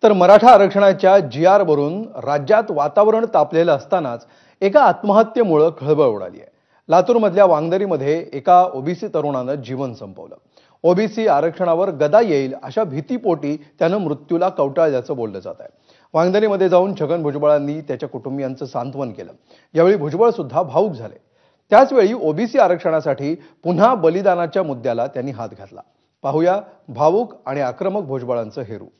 तर मराठा आरक्षणाच्या GR वरून राज्यात वातावरण तापलेलं असतानाच एका आत्महत्येमुळे खळबळ उडाली आहे। लातूरमधल्या वांगदरीमध्ये एका ओबीसी तरुणानं जीवन संपवलं। ओबीसी आरक्षणावर गदा येईल अशा भीतीपोटी त्यानं मृत्यूला कवटाळल्याचं बोललं जात आहे। वांगदरीमध्ये जाऊन छगन भुजबळांनी त्याच्या कुटुंबियांचं सांत्वन केलं। यावेळी भुजबळ सुद्धा भावुक झाले। त्याचवेळी ओबीसी आरक्षणासाठी पुन्हा बलिदानाच्या मुद्द्याला त्यांनी हात घातला। पाहूया भावुक आणि आक्रमक भुजबळांचं हे रूप।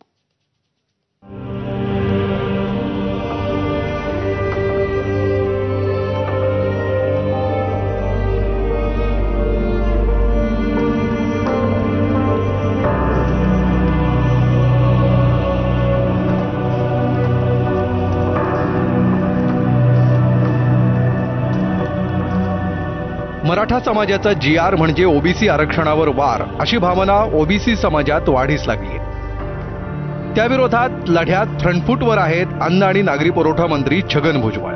मराठा समाजाचा GR म्हणजे ओबीसी आरक्षणावर वार अशी भावना ओबीसी समाजात वाढीस लागली। त्याविरोधात लढ्यात फ्रंटफूटवर आहेत अन्न आणि नागरी पुरवठा मंत्री छगन भुजबळ।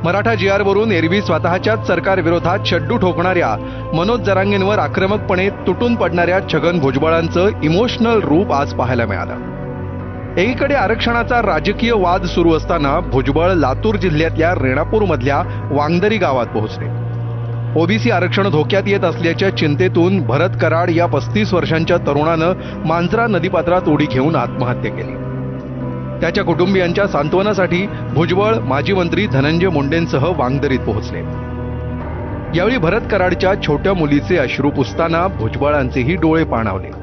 मराठा GR वरून एरवी स्वतःच्याच सरकार विरोधात शड्डू ठोकणाऱ्या मनोज जरांगेंवर आक्रमकपणे तुटून पडणाऱ्या छगन भुजबळांचं इमोशनल रूप आज पाहायला मिळालं। एकीकडे आरक्षणाचा राजकीय वाद सुरू असताना भुजबळ लातूर जिल्ह्यातल्या रेणापूरमधल्या वांगदरी गावात पोहोचले। ओबीसी आरक्षण धोक्यात येत असल्याच्या चिंतेतून भरत कराड या 35 वर्षांच्या तरुणानं मांजरा नदीपात्रात उडी घेऊन आत्महत्या केली। त्याच्या कुटुंबियांच्या सांत्वनासाठी भुजबळ माजी मंत्री धनंजय मुंडेंसह वांगदरीत पोहोचले। यावेळी भरत कराडच्या छोट्या मुलीचे अश्रू पुसताना भुजबळांचेही डोळे पाणावले।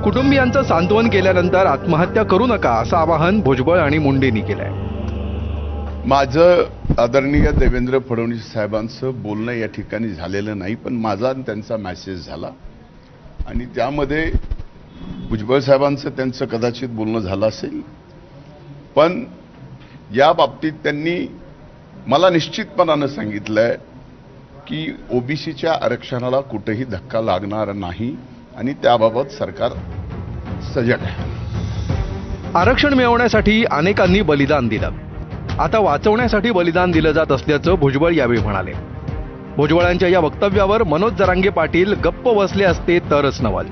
कुटुंबियांचं सांत्वन केल्यानंतर आत्महत्या करू नका असं आवाहन भुजबळ आणि मुंडेंनी केलंय। माझं आदरणीय देवेंद्र फडणवीस साहेबांचं बोलणं या ठिकाणी झालेलं नाही, पण माझा त्यांचा मेसेज झाला आणि त्यामध्ये भुजबळ साहेबांचं त्यांचं कदाचित बोलणं झालं असेल, पण या बाबतीत त्यांनी मला निश्चितपणानं सांगितलंय की ओबीसीच्या आरक्षणाला कुठेही धक्का लागणार नाही आणि त्याबाबत सरकार सजग आहे। आरक्षण मिळवण्यासाठी अनेकांनी बलिदान दिलं, आता वाचवण्यासाठी बलिदान दिलं जात असल्याचं भुजबळ यावेळी म्हणाले। भुजबळांच्या या वक्तव्यावर मनोज जरांगे पाटील गप्प बसले असते तरच नवल।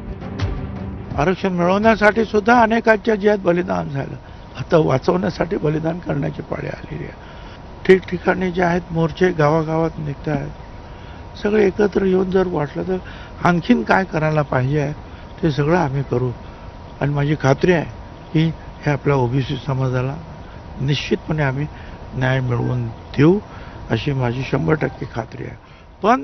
आरक्षण मिळवण्यासाठी सुद्धा अनेकांच्या जीवात बलिदान झालं, आता वाचवण्यासाठी बलिदान करण्याची पाळी आलेली आहे। ठिकठिकाणी जे आहेत मोर्चे गावागावात निघत आहेत, सगळे एकत्र येऊन जर वाटलं तर आणखीन काय करायला पाहिजे ते सगळं आम्ही करू आणि माझी खात्री आहे की हे आपल्या ओबीसी समाजाला निश्चितपणे आम्ही न्याय मिळवून देऊ अशी माझी 100% खात्री आहे। पण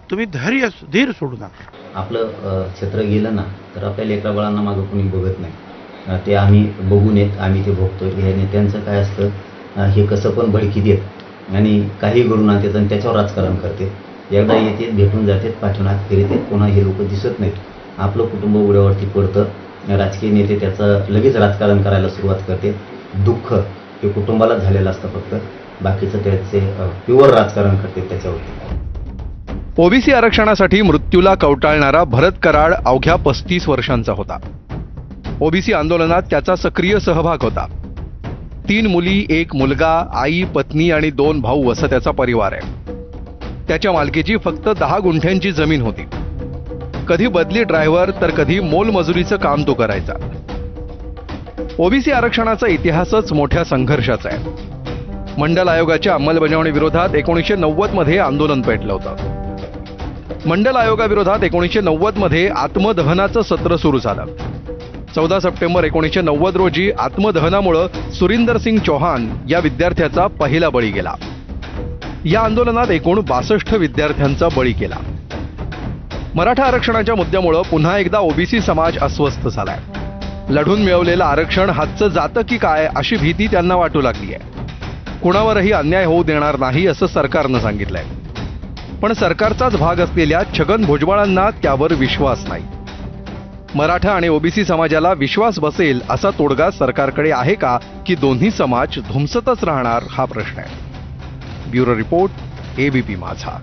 तुम्ही धीर सोडू नका। आपलं क्षेत्र गेलं ना तर आपल्या लेकरा बाळांना मागं कोणी बघत नाही, ते आम्ही बघून येत, आम्ही ते भोगतोय। हे नेत्यांचं काय असतं, हे कसं पण भडकी देत आणि काही घडून आणतात आणि त्याच्यावर राजकारण करते। एकदा येते भेटून जातात, पाठवण्यात फिरते, पुन्हा हे लोक दिसत नाहीत। आपलं कुटुंब उड्यावरती पडतं, राजकीय नेते त्याचं लगेच राजकारण करायला सुरुवात करते। दुःख हे कुटुंबाला झालेलं असतं, फक्त बाकीचं त्याचे प्युअर राजकारण करते त्याच्यावरती। ओबीसी आरक्षणासाठी मृत्यूला कवटाळणारा भरत कराड अवघ्या 35 वर्षांचा होता। ओबीसी आंदोलनात त्याचा सक्रिय सहभाग होता। 3 मुली, 1 मुलगा, आई, पत्नी आणि 2 भाऊ असं त्याचा परिवार आहे। त्याच्या मालकीची फक्त 10 गुंठ्यांची जमीन होती। कधी बदली ड्रायव्हर तर कधी मोलमजुरीचं काम तो करायचा। ओबीसी आरक्षणाचा इतिहासच मोठ्या संघर्षाचा आहे। मंडल आयोगाच्या अंमलबजावणी विरोधात 1990 मध्ये आंदोलन पेटलं होतं। मंडल आयोगाविरोधात 1990 मध्ये आत्मदहनाचं सत्र सुरू झालं। 14 सप्टेंबर 1990 रोजी आत्मदहनामुळे सुरिंदर सिंग चौहान या विद्यार्थ्याचा पहिला बळी गेला। या आंदोलनात एकूण 62 विद्यार्थ्यांचा बळी गेला। मराठा आरक्षणाच्या मुद्द्यामुळे पुन्हा एकदा ओबीसी समाज अस्वस्थ झालाय। लढून मिळवलेलं आरक्षण हातचं जातं की काय अशी भीती त्यांना वाटू लागली आहे। कुणावरही अन्याय होऊ देणार नाही असं सरकारनं सांगितलंय, पण सरकारचाच भाग असलेल्या छगन भुजबळांना त्यावर विश्वास नाही। मराठा आणि ओबीसी समाजाला विश्वास बसेल असा तोडगा सरकारकडे आहे का, की दोन्ही समाज धुमसतच राहणार हा प्रश्न आहे। ब्युरो रिपोर्ट, ABP माझा।